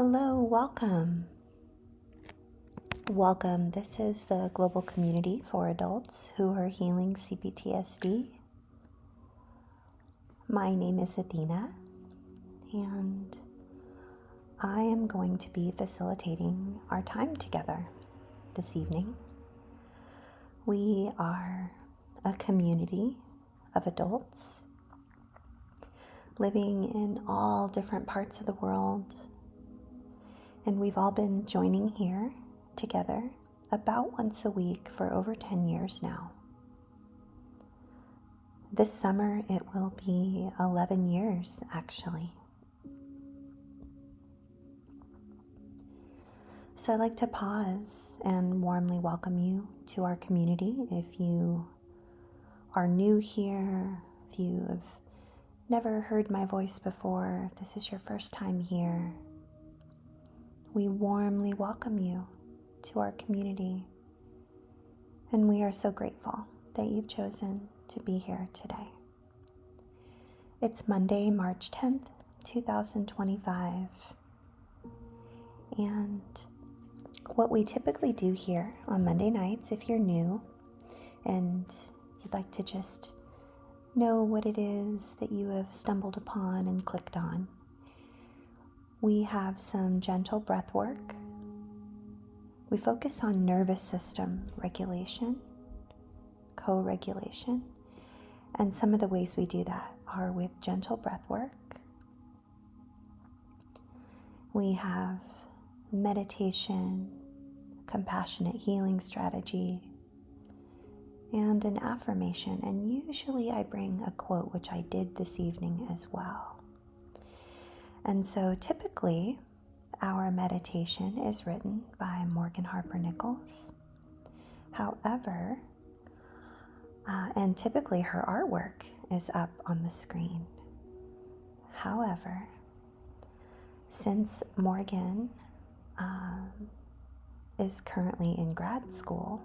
Hello, welcome. Welcome. This is the global community for adults who are healing CPTSD. My name is Athena, and I am going to be facilitating our time together this evening. We are a community of adults living in all different parts of the world. And we've all been joining here together about once a week for over 10 years now. This summer it will be 11 years actually. So I'd like to pause and warmly welcome you to our community. If you are new here, if you have never heard my voice before, if this is your first time here, we warmly welcome you to our community, and we are so grateful that you've chosen to be here today. It's Monday, March 10th, 2025, and what we typically do here on Monday nights, if you're new and you'd like to just know what it is that you have stumbled upon and clicked on, we have some gentle breath work. We focus on nervous system regulation, co-regulation, and some of the ways we do that are with gentle breath work. We have meditation, compassionate healing strategy, and an affirmation, and usually I bring a quote, which I did this evening as well. And so typically, our meditation is written by Morgan Harper Nichols. However, and typically her artwork is up on the screen. However, since Morgan is currently in grad school,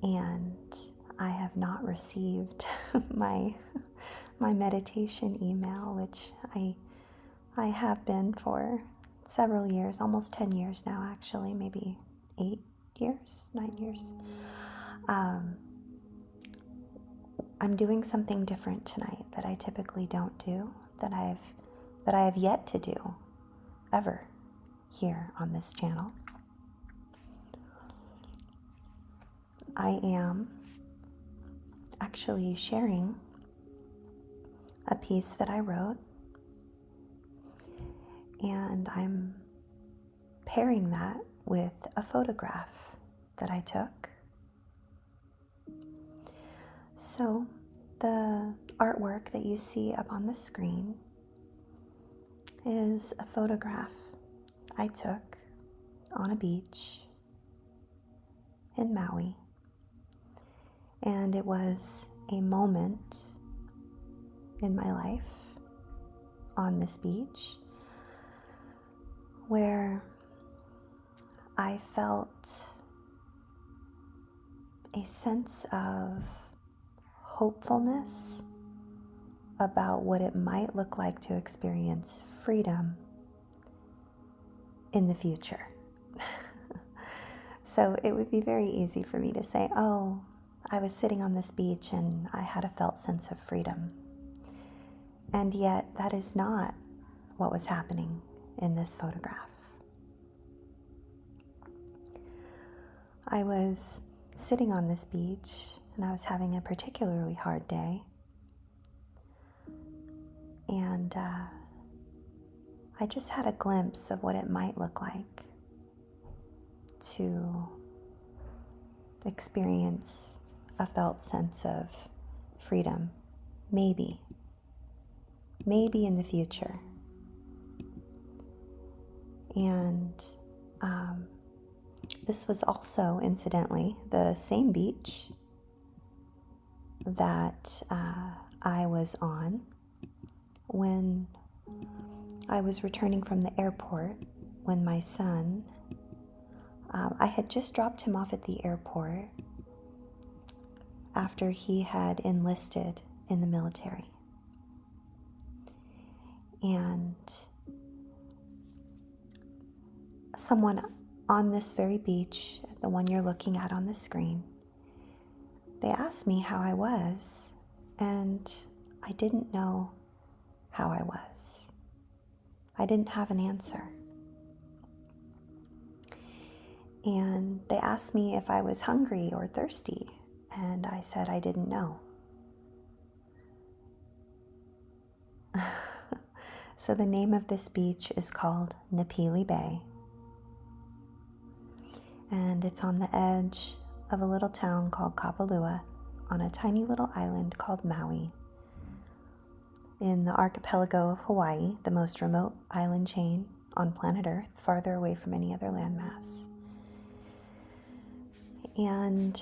and I have not received my meditation email, which I have been for several years, almost 10 years now actually, maybe 9 years. I'm doing something different tonight that I typically don't do, that I have yet to do ever here on this channel. I am actually sharing a piece that I wrote, and I'm pairing that with a photograph that I took. So the artwork that you see up on the screen is a photograph I took on a beach in Maui, and it was a moment in my life on this beach where I felt a sense of hopefulness about what it might look like to experience freedom in the future. So it would be very easy for me to say, oh, I was sitting on this beach and I had a felt sense of freedom. And yet that is not what was happening in this photograph. I was sitting on this beach and I was having a particularly hard day. And I just had a glimpse of what it might look like to experience a felt sense of freedom, maybe in the future. And this was also, incidentally, the same beach that I was on when I was returning from the airport, when my son, I had just dropped him off at the airport after he had enlisted in the military. And someone on this very beach, the one you're looking at on the screen. They asked me how I was, and I didn't know how I was. I didn't have an answer. And they asked me if I was hungry or thirsty, and I said I didn't know. So the name of this beach is called Napili Bay, and it's on the edge of a little town called Kapalua on a tiny little island called Maui in the archipelago of Hawaii, the most remote island chain on planet Earth, farther away from any other landmass. And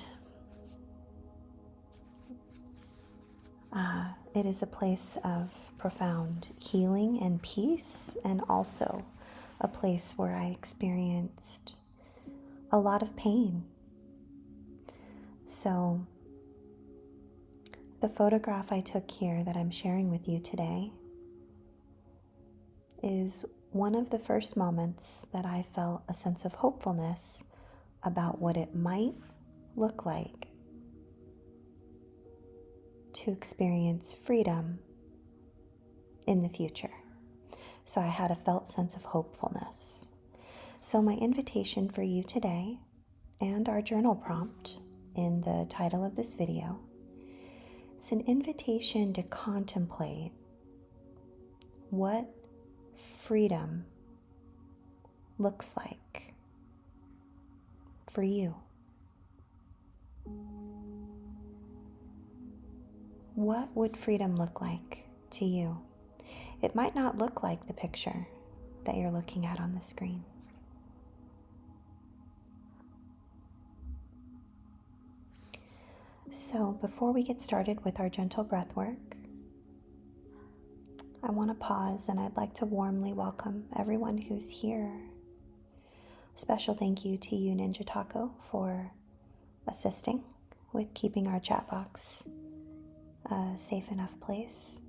it is a place of profound healing and peace, and also a place where I experienced a lot of pain. So the photograph I took here that I'm sharing with you today is one of the first moments that I felt a sense of hopefulness about what it might look like to experience freedom in the future. So I had a felt sense of hopefulness. So my invitation for you today, and our journal prompt in the title of this video, is an invitation to contemplate what freedom looks like for you. What would freedom look like to you? It might not look like the picture that you're looking at on the screen. So before we get started with our gentle breath work, I want to pause, and I'd like to warmly welcome everyone who's here. Special thank you to you, Ninja Taco, for assisting with keeping our chat box a safe enough place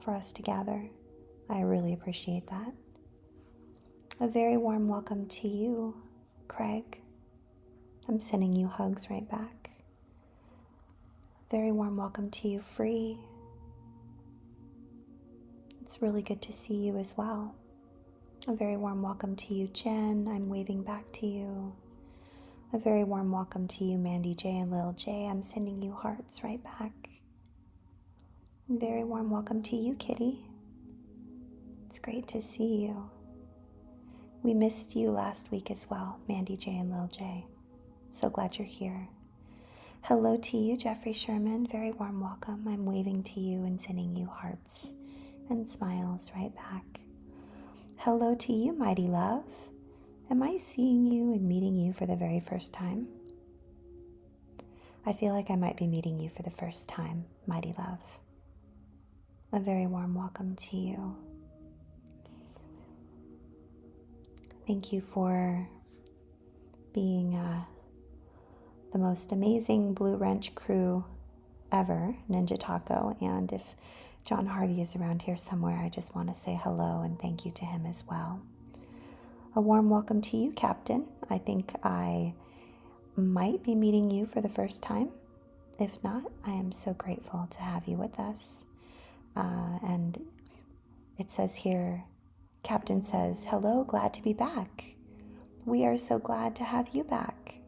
for us to gather. I really appreciate that. A very warm welcome to you, Craig. I'm sending you hugs right back. Very warm welcome to you, Free. It's really good to see you as well. A very warm welcome to you, Jen. I'm waving back to you. A very warm welcome to you, Mandy J and Lil J. I'm sending you hearts right back. A very warm welcome to you, Kitty. It's great to see you. We missed you last week as well, Mandy J and Lil J. So glad you're here. Hello to you, Jeffrey Sherman. Very warm welcome. I'm waving to you and sending you hearts and smiles right back. Hello to you, Mighty Love. Am I seeing you and meeting you for the very first time? I feel like I might be meeting you for the first time, Mighty Love. A very warm welcome to you. Thank you for being the most amazing Blue Wrench crew ever, Ninja Taco. And if John Harvey is around here somewhere, I just want to say hello and thank you to him as well. A warm welcome to you, Captain. I think I might be meeting you for the first time. If not, I am so grateful to have you with us. And it says here, Captain says, hello, glad to be back. We are so glad to have you back.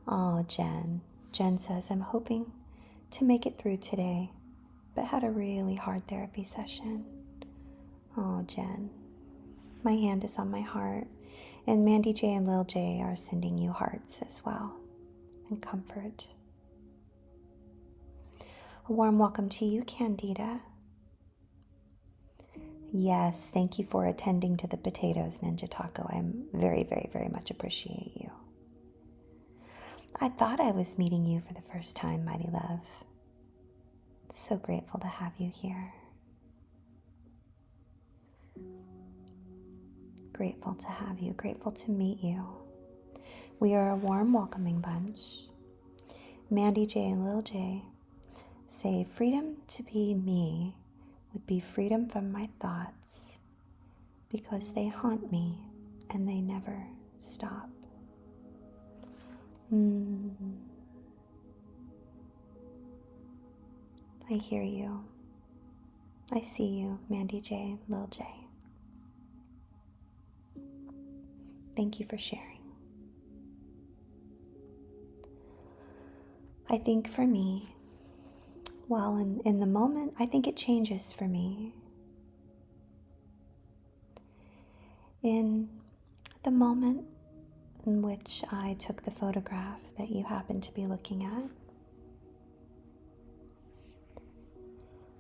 Oh, Jen. Jen says, I'm hoping to make it through today, but had a really hard therapy session. Oh, Jen. My hand is on my heart, and Mandy J and Lil J are sending you hearts as well, and comfort. A warm welcome to you, Candida. Yes, thank you for attending to the potatoes, Ninja Taco. I'm very, very, very much appreciate you. I thought I was meeting you for the first time, Mighty Love. So grateful to have you here. Grateful to have you, grateful to meet you. We are a warm, welcoming bunch. Mandy J and Lil J say, freedom to be me would be freedom from my thoughts, because they haunt me and they never stop. I hear you. I see you, Mandy J, Lil J. Thank you for sharing. I think for me, well, in the moment, I think it changes for me. In the moment in which I took the photograph that you happen to be looking at,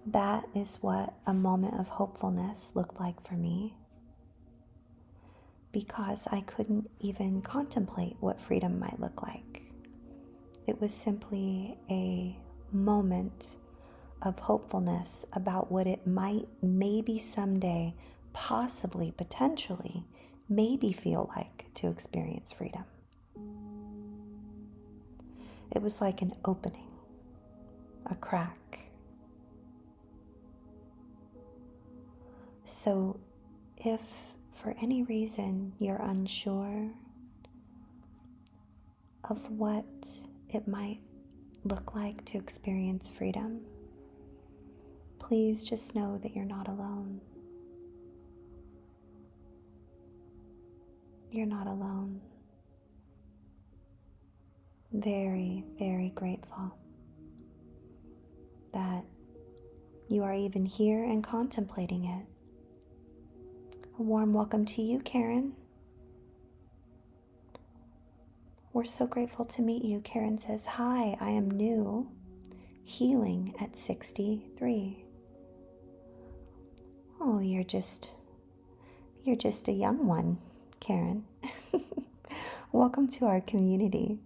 that is what a moment of hopefulness looked like for me, because I couldn't even contemplate what freedom might look like. It was simply a moment of hopefulness about what it might maybe someday, possibly, potentially, maybe feel like to experience freedom. It was like an opening, a crack. So if for any reason you're unsure of what it might look like to experience freedom, please just know that you're not alone. You're not alone. Very, very grateful that you are even here and contemplating it. A warm welcome to you, Karen. We're so grateful to meet you. Karen says, "Hi, I am new, healing at 63. Oh, you're just a young one, Karen. Welcome to our community.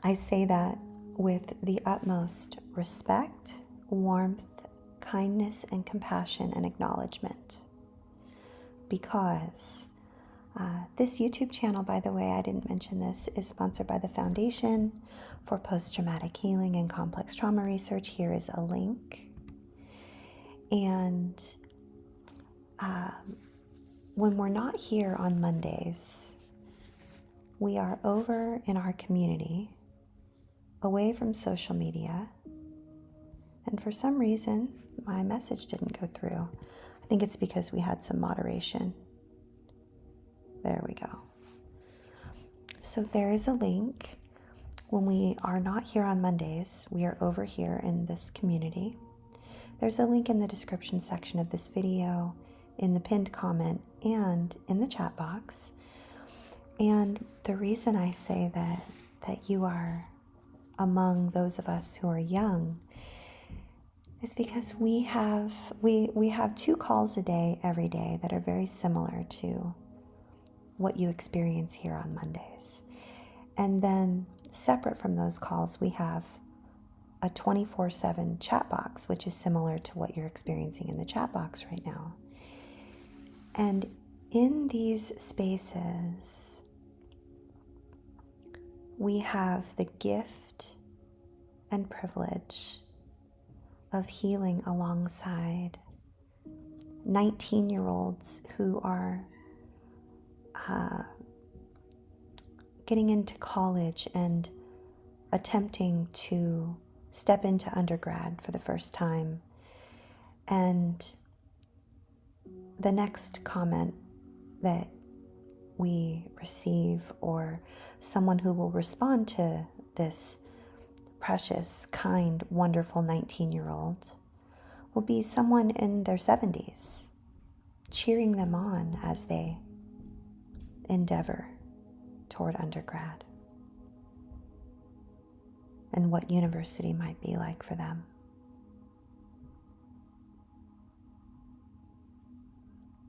I say that with the utmost respect, warmth, kindness, and compassion and acknowledgement, because this YouTube channel, by the way, I didn't mention this, is sponsored by the Foundation for Post-Traumatic Healing and Complex Trauma Research. Here is a link. And when we're not here on Mondays, we are over in our community, away from social media. And for some reason, my message didn't go through. I think it's because we had some moderation. There we go. So there is a link. When we are not here on Mondays, we are over here in this community. There's a link in the description section of this video, in the pinned comment, and in the chat box. And the reason I say that you are among those of us who are young is because we have 2 calls a day every day that are very similar to what you experience here on Mondays. And then separate from those calls, we have a 24/7 chat box, which is similar to what you're experiencing in the chat box right now. And in these spaces, we have the gift and privilege of healing alongside 19-year-olds who are getting into college and attempting to step into undergrad for the first time. And the next comment that we receive, or someone who will respond to this precious, kind, wonderful 19-year-old, will be someone in their 70s, cheering them on as they endeavor toward undergrad and what university might be like for them.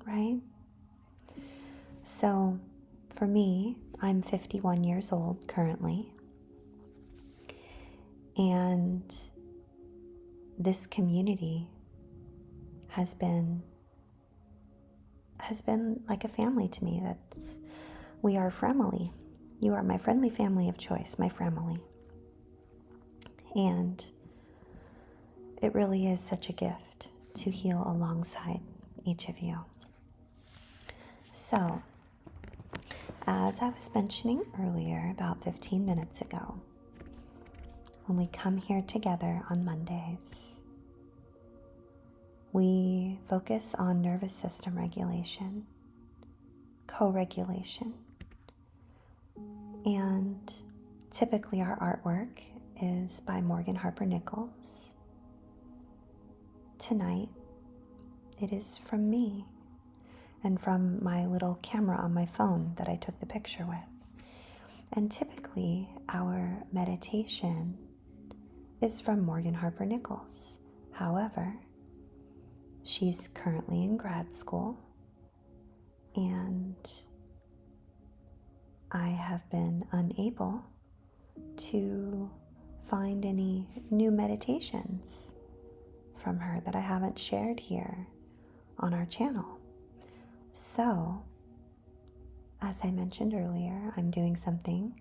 Right? So for me, I'm 51 years old currently, and this community has been like a family to me. We are family. You are my friendly family of choice, my family. And It really is such a gift to heal alongside each of you. So, as I was mentioning earlier, about 15 minutes ago, when we come here together on Mondays, we focus on nervous system regulation, co-regulation, and typically our artwork is by Morgan Harper Nichols. Tonight, it is from me and from my little camera on my phone that I took the picture with. And typically, our meditation is from Morgan Harper Nichols. However, she's currently in grad school, and I have been unable to find any new meditations from her that I haven't shared here on our channel. So, as I mentioned earlier, I'm doing something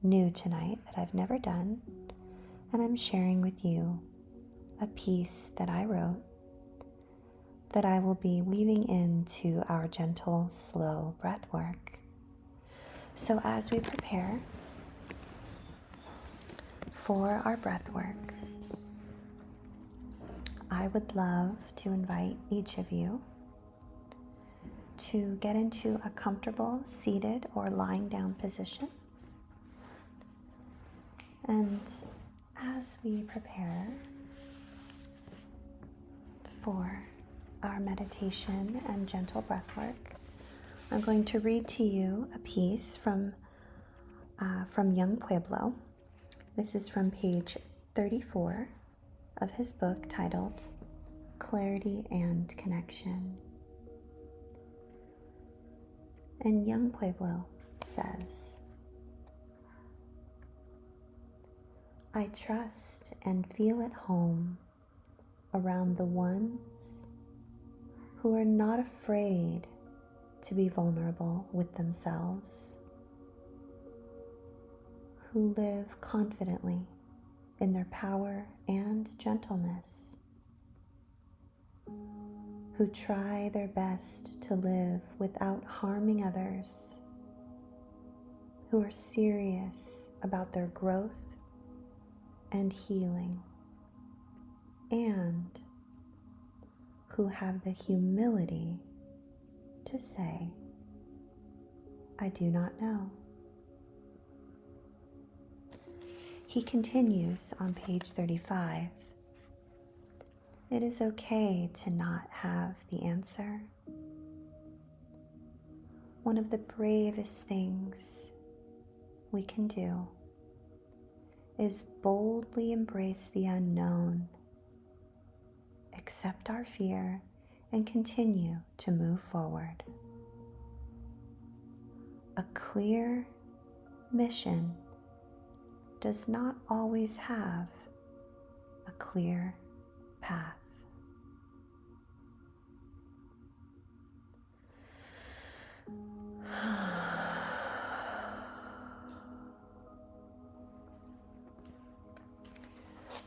new tonight that I've never done, and I'm sharing with you a piece that I wrote that I will be weaving into our gentle, slow breath work. So as we prepare for our breath work, I would love to invite each of you to get into a comfortable seated or lying down position. And as we prepare for our meditation and gentle breath work, I'm going to read to you a piece from Young Pueblo. This is from page 34 of his book titled Clarity and Connection. And Young Pueblo says, I trust and feel at home around the ones who are not afraid to be vulnerable with themselves, who live confidently in their power and gentleness, who try their best to live without harming others, who are serious about their growth and healing, and who have the humility to say, I do not know. He continues on page 35. It is okay to not have the answer. One of the bravest things we can do is boldly embrace the unknown, accept our fear, and continue to move forward. A clear mission does not always have a clear path.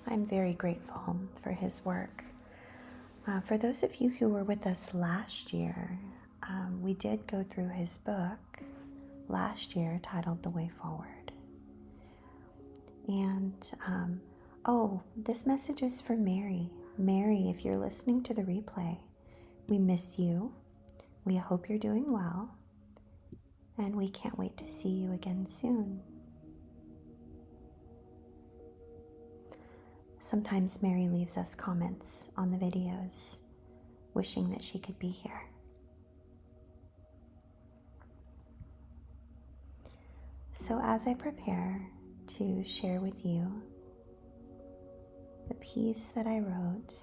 I'm very grateful for his work. For those of you who were with us last year, we did go through his book last year titled The Way Forward. And, this message is for Mary. Mary, if you're listening to the replay, we miss you. We hope you're doing well. And we can't wait to see you again soon. Sometimes Mary leaves us comments on the videos, wishing that she could be here. So as I prepare to share with you the piece that I wrote,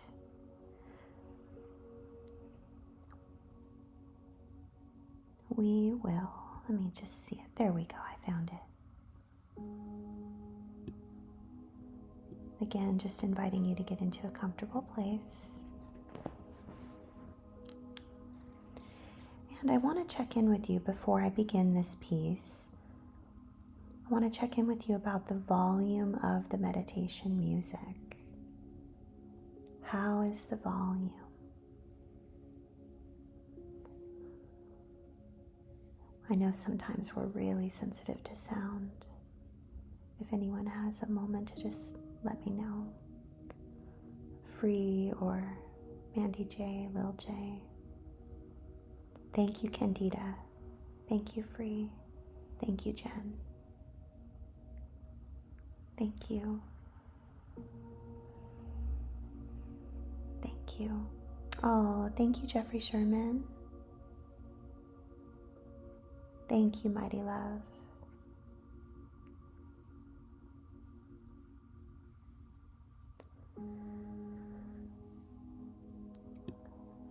we will, let me just see it. There we go, I found it. Again, just inviting you to get into a comfortable place. And I want to check in with you before I begin this piece. I want to check in with you about the volume of the meditation music. How is the volume? I know sometimes we're really sensitive to sound. If anyone has a moment to just let me know. Free or Mandy J, Lil J. Thank you, Candida. Thank you, Free. Thank you, Jen. Thank you. Thank you. Oh, thank you, Jeffrey Sherman. Thank you, Mighty Love.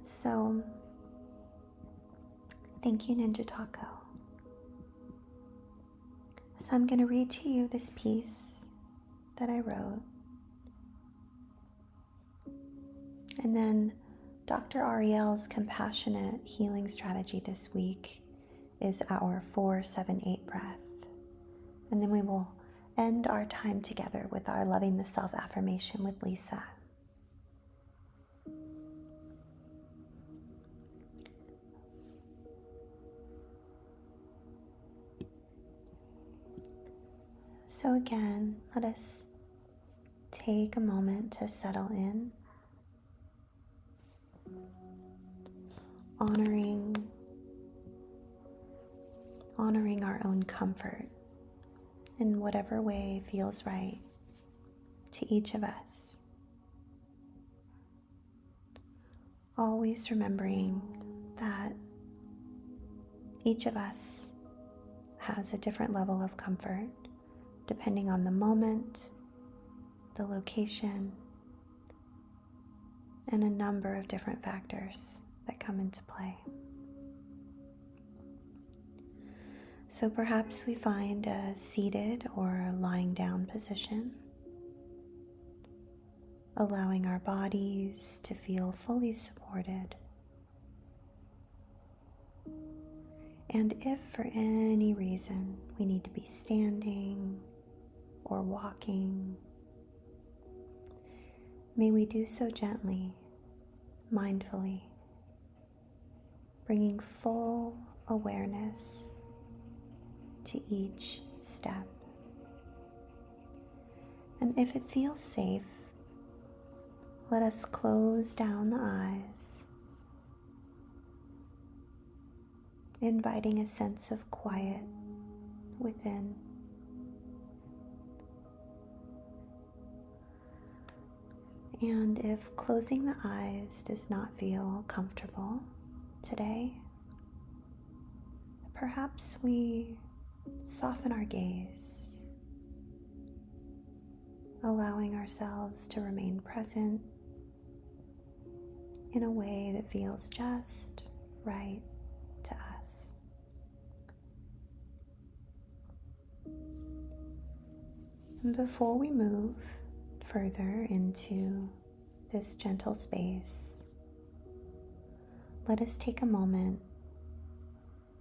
So, thank you, Ninja Taco. So I'm going to read to you this piece that I wrote. And then Dr. Ariel's compassionate healing strategy this week is our 4-7-8 breath. And then we will end our time together with our Loving the Self affirmation with Lisa. So again, let us take a moment to settle in, honoring our own comfort in whatever way feels right to each of us. Always remembering that each of us has a different level of comfort depending on the moment, the location, and a number of different factors that come into play. So perhaps we find a seated or lying down position, allowing our bodies to feel fully supported. And if for any reason we need to be standing or walking, may we do so gently, mindfully, bringing full awareness to each step. And if it feels safe, let us close down the eyes, inviting a sense of quiet within. And if closing the eyes does not feel comfortable today, perhaps we soften our gaze, allowing ourselves to remain present in a way that feels just right to us. And before we move further into this gentle space, let us take a moment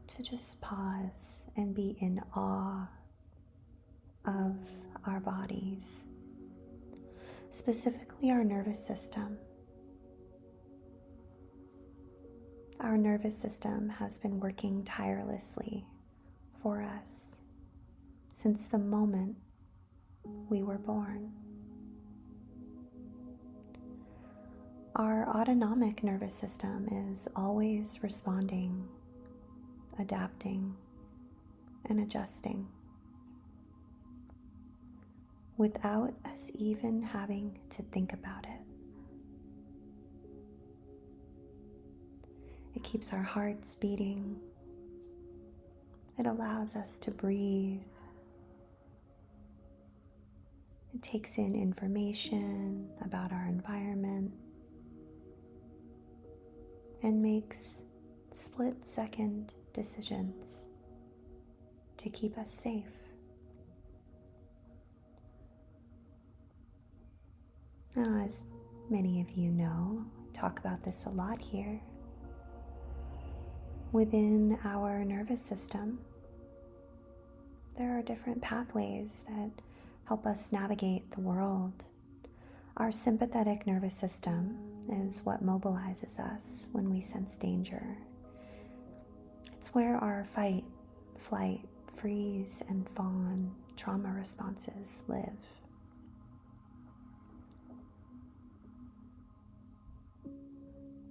to just pause and be in awe of our bodies, specifically our nervous system. Our nervous system has been working tirelessly for us since the moment we were born. Our autonomic nervous system is always responding, adapting, and adjusting without us even having to think about it. It keeps our hearts beating. It allows us to breathe. It takes in information about our environment and makes split-second decisions to keep us safe. Now, as many of you know, I talk about this a lot here. Within our nervous system, there are different pathways that help us navigate the world. Our sympathetic nervous system is what mobilizes us when we sense danger. It's where our fight, flight, freeze, and fawn trauma responses live.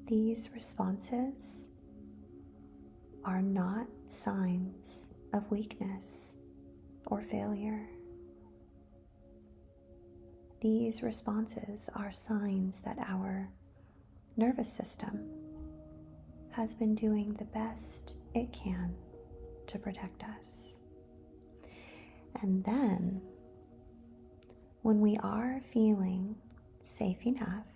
These responses are not signs of weakness or failure. These responses are signs that our nervous system has been doing the best it can to protect us. And then, when we are feeling safe enough,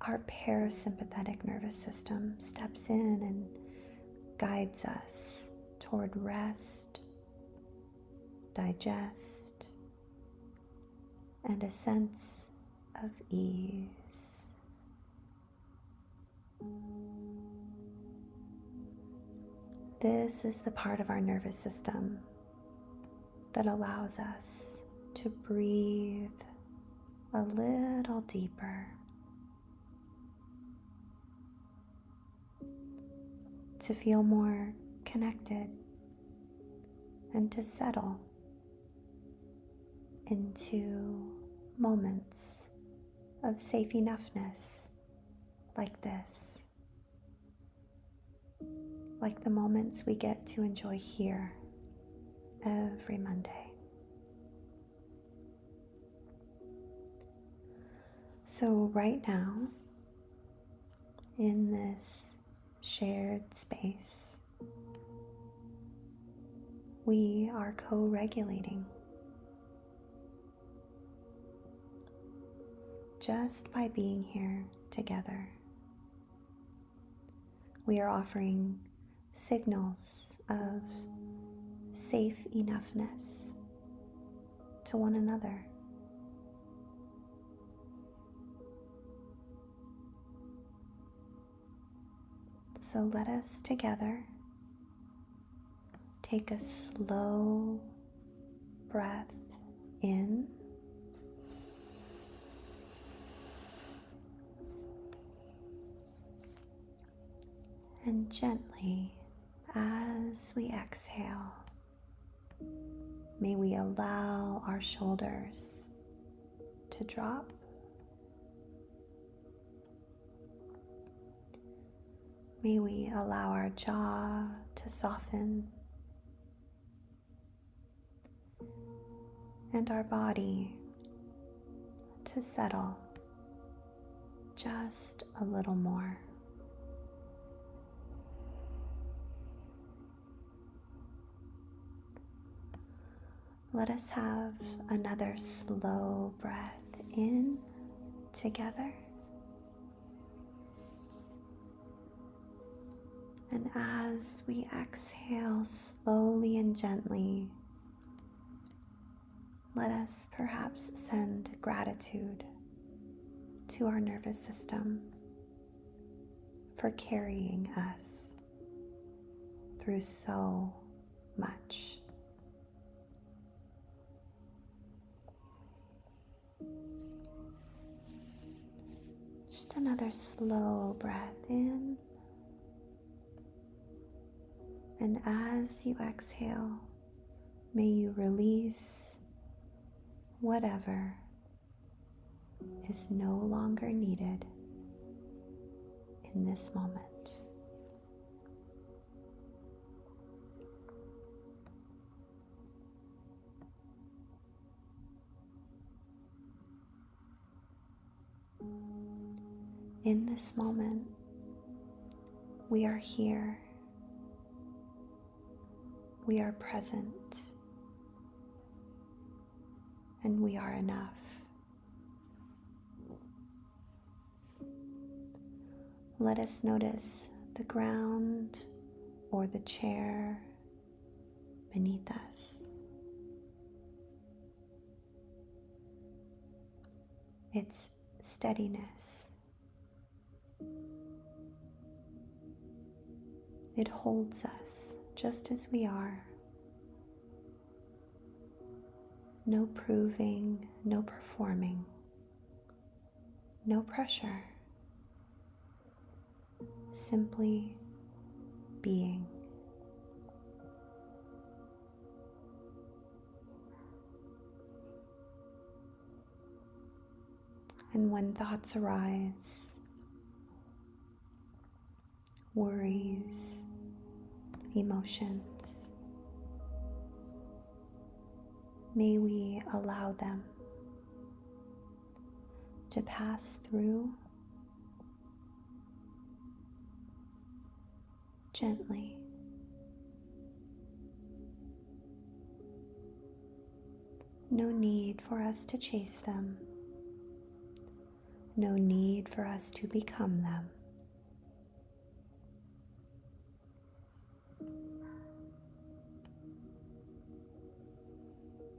our parasympathetic nervous system steps in and guides us toward rest, digest, and a sense of ease. This is the part of our nervous system that allows us to breathe a little deeper, to feel more connected, and to settle into moments of safe enoughness like this, like the moments we get to enjoy here every Monday. So right now, in this shared space, we are co-regulating just by being here together. We are offering signals of safe enoughness to one another. So let us together take a slow breath in and gently, as we exhale, may we allow our shoulders to drop. May we allow our jaw to soften and our body to settle just a little more. Let us have another slow breath in together. And as we exhale slowly and gently, let us perhaps send gratitude to our nervous system for carrying us through so much. Just another slow breath in. And as you exhale, may you release whatever is no longer needed in this moment. In this moment, we are here. We are present. And we are enough. Let us notice the ground or the chair beneath us. Its steadiness. It holds us just as we are. No proving, no performing, no pressure, simply being. And when thoughts arise, worries, emotions, may we allow them to pass through gently. No need for us to chase them. No need for us to become them.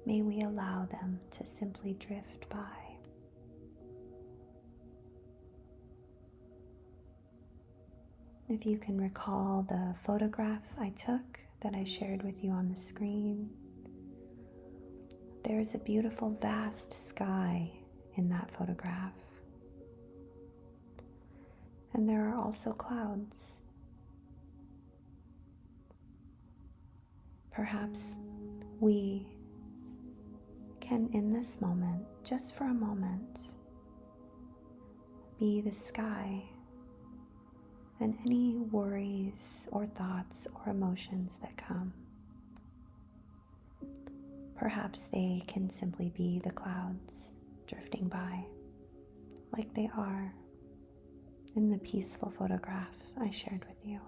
May we allow them to simply drift by. If you can recall the photograph I took that I shared with you on the screen, there's a beautiful, vast sky in that photograph. And there are also clouds. Perhaps we can, in this moment, just for a moment, be the sky, and any worries or thoughts or emotions that come, perhaps they can simply be the clouds drifting by, like they are in the peaceful photograph I shared with you.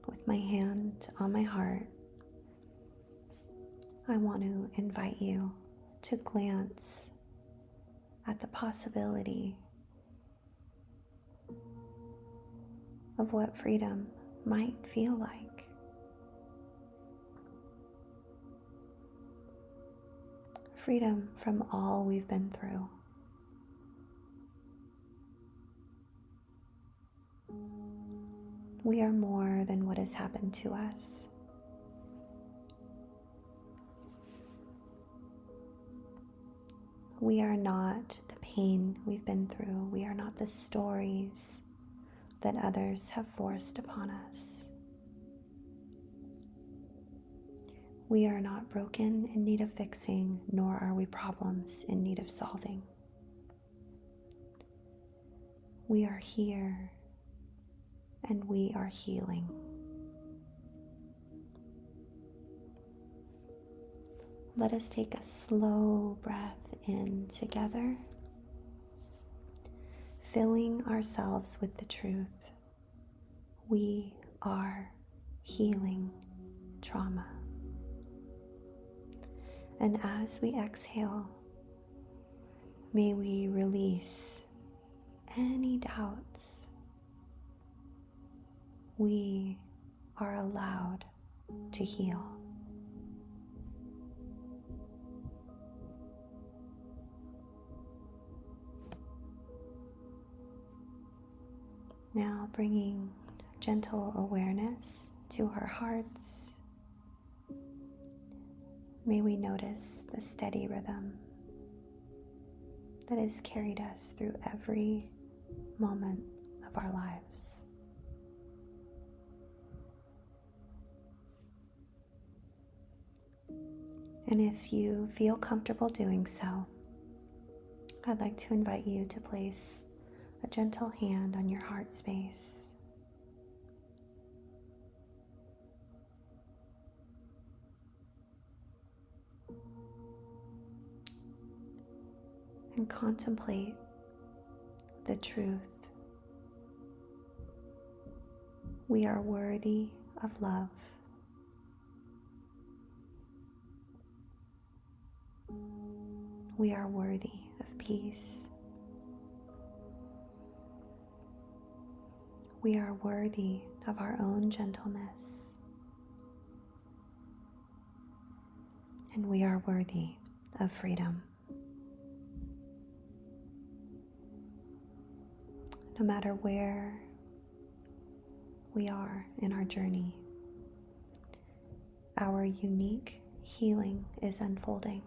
With my hand on my heart, I want to invite you to glance at the possibility of what freedom might feel like. Freedom from all we've been through. We are more than what has happened to us. We are not the pain we've been through. We are not the stories that others have forced upon us. We are not broken in need of fixing, nor are we problems in need of solving. We are here, and we are healing. Let us take a slow breath in together, filling ourselves with the truth. We are healing trauma. And as we exhale, may we release any doubts. We are allowed to heal. Now bringing gentle awareness to our hearts, may we notice the steady rhythm that has carried us through every moment of our lives. And if you feel comfortable doing so, I'd like to invite you to place a gentle hand on your heart space. And contemplate the truth. We are worthy of love. We are worthy of peace. We are worthy of our own gentleness. And we are worthy of freedom. no matter where we are in our journey, our unique healing is unfolding.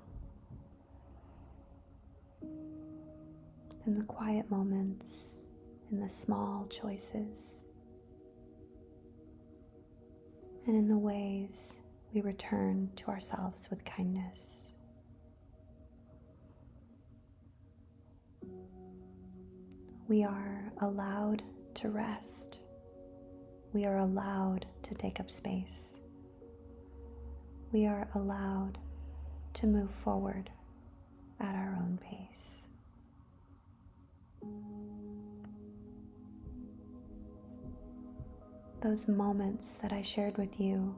In the quiet moments, in the small choices, and in the ways we return to ourselves with kindness. We are allowed to rest. We are allowed to take up space. We are allowed to move forward at our own pace. Those moments that I shared with you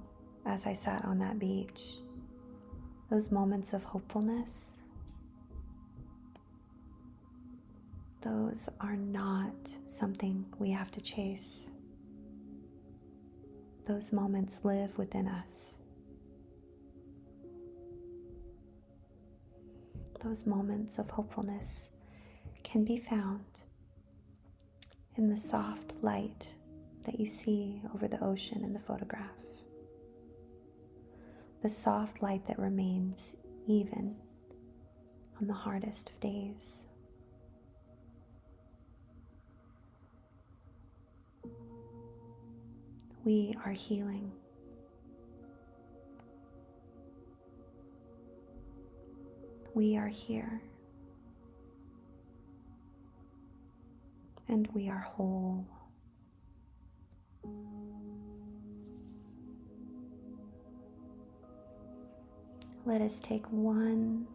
as I sat on that beach, those moments of hopefulness, those are not something we have to chase. Those moments live within us. Those moments of hopefulness can be found in the soft light that you see over the ocean in the photograph. The soft light that remains even on the hardest of days. We are healing. We are here. And we are whole. Let us take one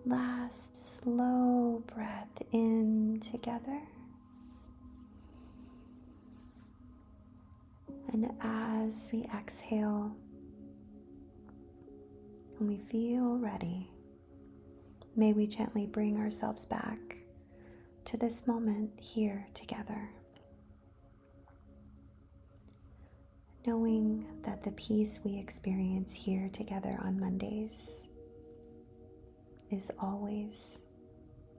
last slow breath in together. And as we exhale, when we feel ready, may we gently bring ourselves back to this moment here together, knowing that the peace we experience here together on Mondays is always,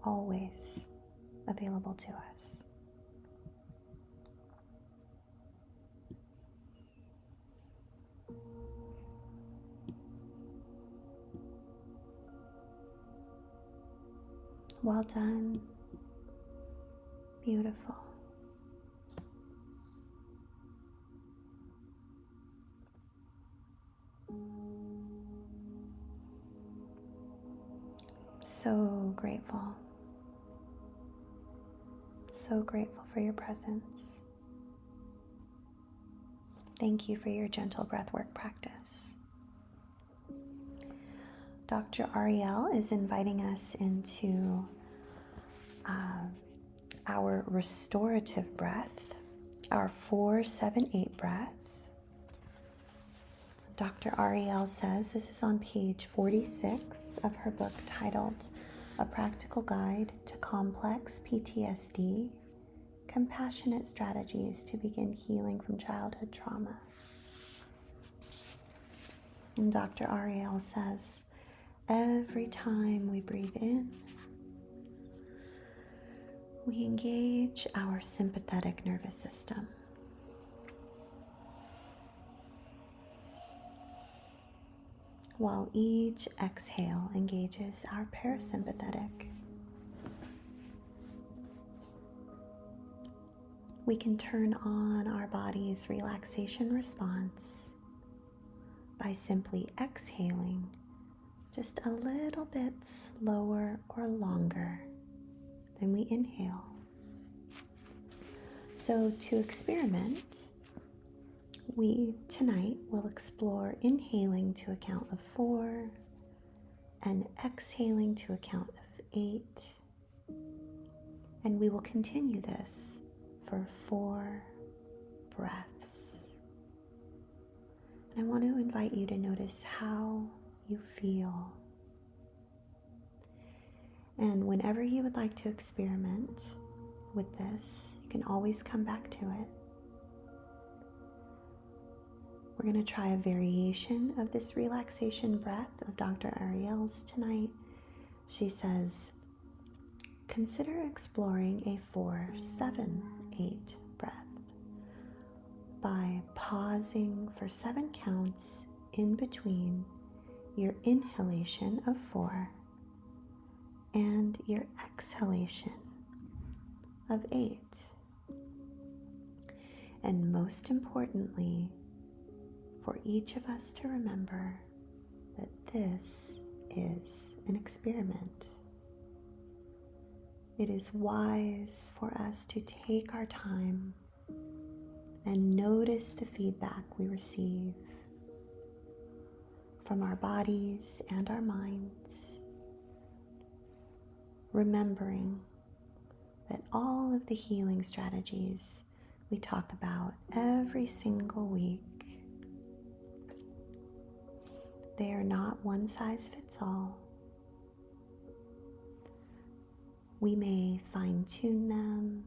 always available to us. Well done. Beautiful. So grateful. So grateful for your presence. Thank you for your gentle breathwork practice. Dr. Ariel is inviting us into our restorative breath, our 4-7-8 breath. Dr. Ariel says this is on page 46 of her book titled A Practical Guide to Complex PTSD, Compassionate Strategies to Begin Healing from Childhood Trauma. And Dr. Ariel says, every time we breathe in, we engage our sympathetic nervous system. While each exhale engages our parasympathetic. We can turn on our body's relaxation response by simply exhaling just a little bit slower or longer than we inhale. So to experiment, we tonight will explore inhaling to a count of 4 and exhaling to a count of 8. And we will continue this for 4 breaths. And I want to invite you to notice how you feel. And whenever you would like to experiment with this, you can always come back to it. We're going to try a variation of this relaxation breath of Dr. Ariel's tonight. She says, consider exploring a 4-7-8 breath by pausing for 7 counts in between your inhalation of 4 and your exhalation of 8. And most importantly, for each of us to remember that this is an experiment. It is wise for us to take our time and notice the feedback we receive from our bodies and our minds, remembering that all of the healing strategies we talk about every single week, they are not one size fits all. We may fine-tune them,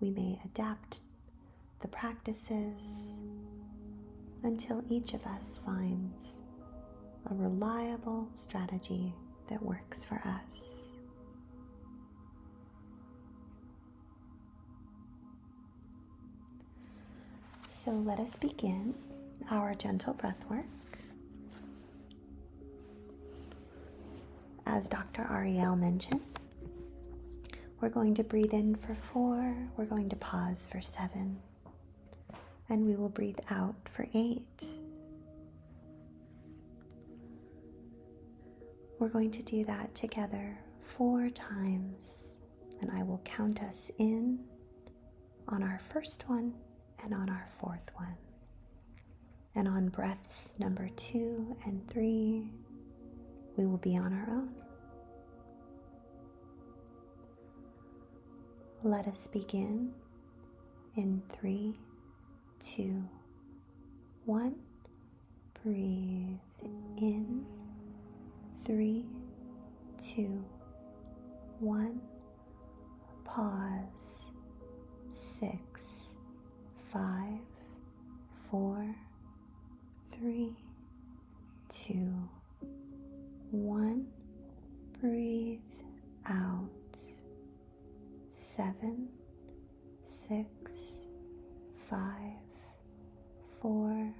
we may adapt the practices until each of us finds a reliable strategy that works for us. So let us begin our gentle breath work. As Dr. Ariel mentioned, we're going to breathe in for 4, we're going to pause for 7, and we will breathe out for 8. We're going to do that together 4 times, and I will count us in on our first one and on our 4th one. And on breaths number 2 and 3, we will be on our own. Let us begin in 3, 2, 1. Breathe in. 3, 2, 1. Pause. 6, 5, 4, 3, 2, 1. Breathe out. 7, 6, 5, 4,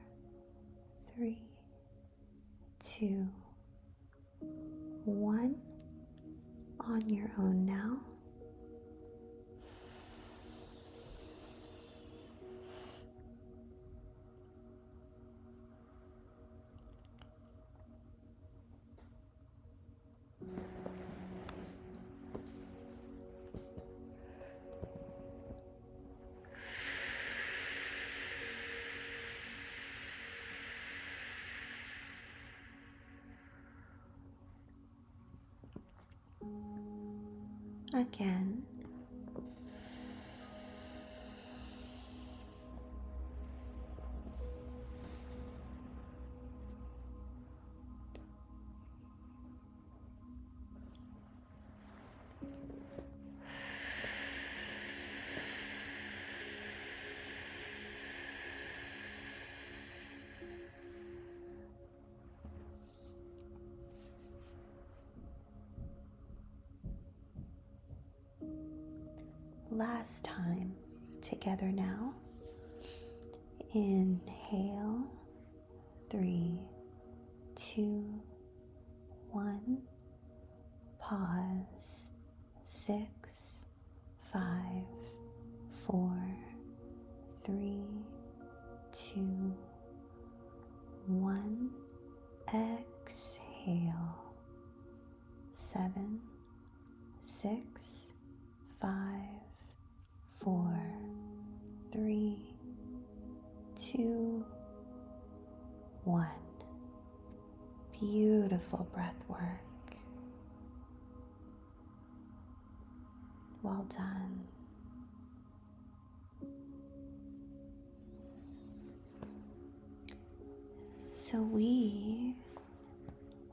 3, 2, 1. On your own now. Again. Last time together now. Inhale. 3, 2, 1. Pause. 6, 5, 4, 3, 2, 1. Exhale. 7, 6, 5, 4, 3, 2, 1. Beautiful breath work. Well done. So we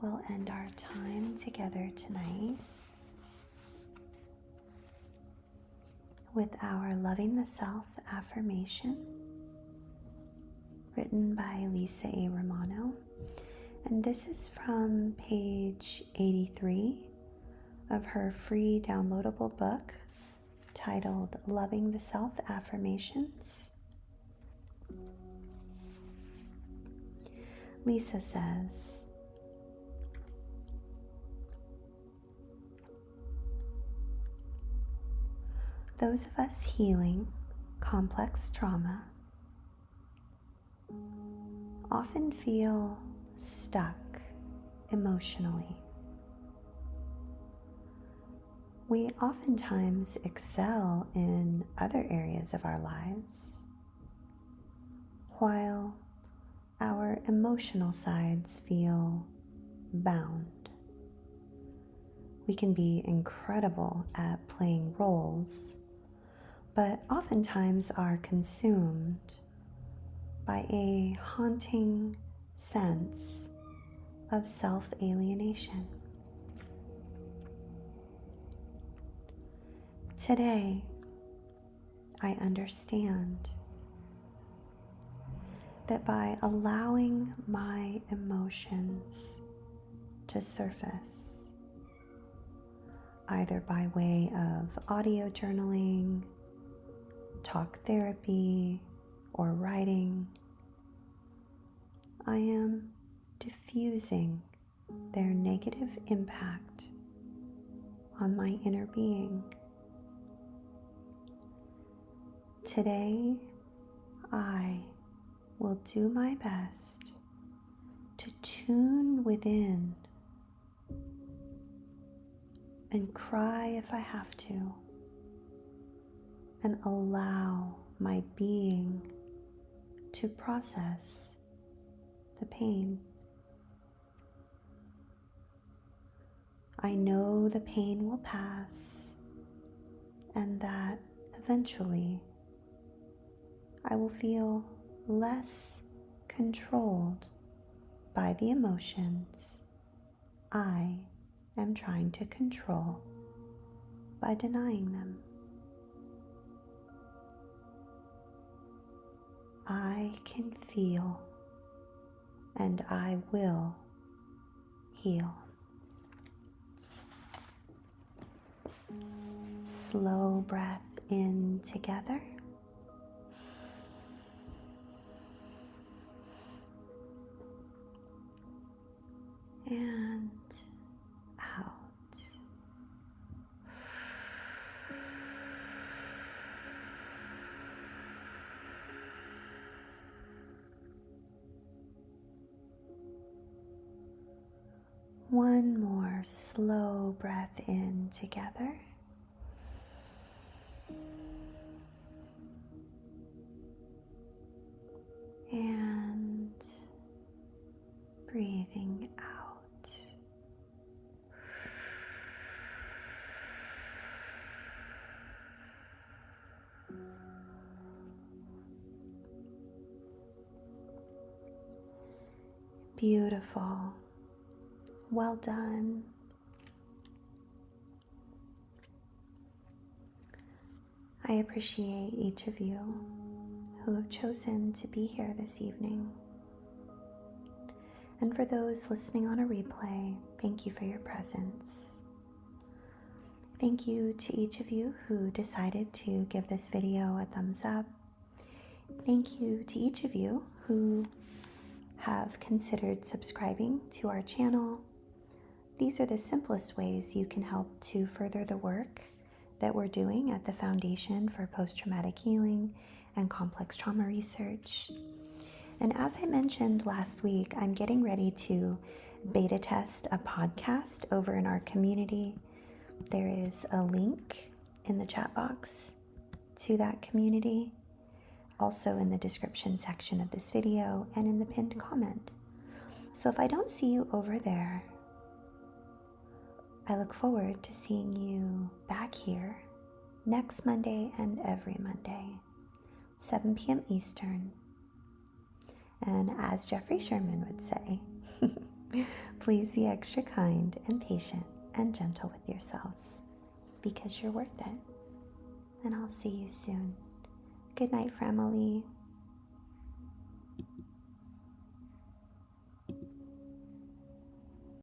will end our time together tonight with our Loving the Self affirmation, written by Lisa A. Romano. And this is from page 83 of her free downloadable book titled Loving the Self Affirmations. Lisa says, those of us healing complex trauma often feel stuck emotionally. We oftentimes excel in other areas of our lives, while our emotional sides feel bound. We can be incredible at playing roles, but oftentimes are consumed by a haunting sense of self-alienation. Today, I understand that by allowing my emotions to surface, either by way of audio journaling, talk therapy, or writing, I am diffusing their negative impact on my inner being. Today, I will do my best to tune within and cry if I have to, and allow my being to process the pain. I know the pain will pass, and that eventually I will feel less controlled by the emotions I am trying to control by denying them. I can feel, and I will heal. Slow breath in together. And out. One more slow breath in together. And breathing out. Beautiful. Well done. I appreciate each of you who have chosen to be here this evening. And for those listening on a replay, thank you for your presence. Thank you to each of you who decided to give this video a thumbs up. Thank you to each of you who have considered subscribing to our channel. These are the simplest ways you can help to further the work that we're doing at the Foundation for Post-Traumatic Healing and Complex Trauma Research. And as I mentioned last week, I'm getting ready to beta test a podcast over in our community. There is a link in the chat box to that community, also in the description section of this video and in the pinned comment. So if I don't see you over there, I look forward to seeing you back here next Monday and every Monday, 7 p.m. Eastern. And as Jeffrey Sherman would say, please be extra kind and patient and gentle with yourselves, because you're worth it. And I'll see you soon. Good night, family.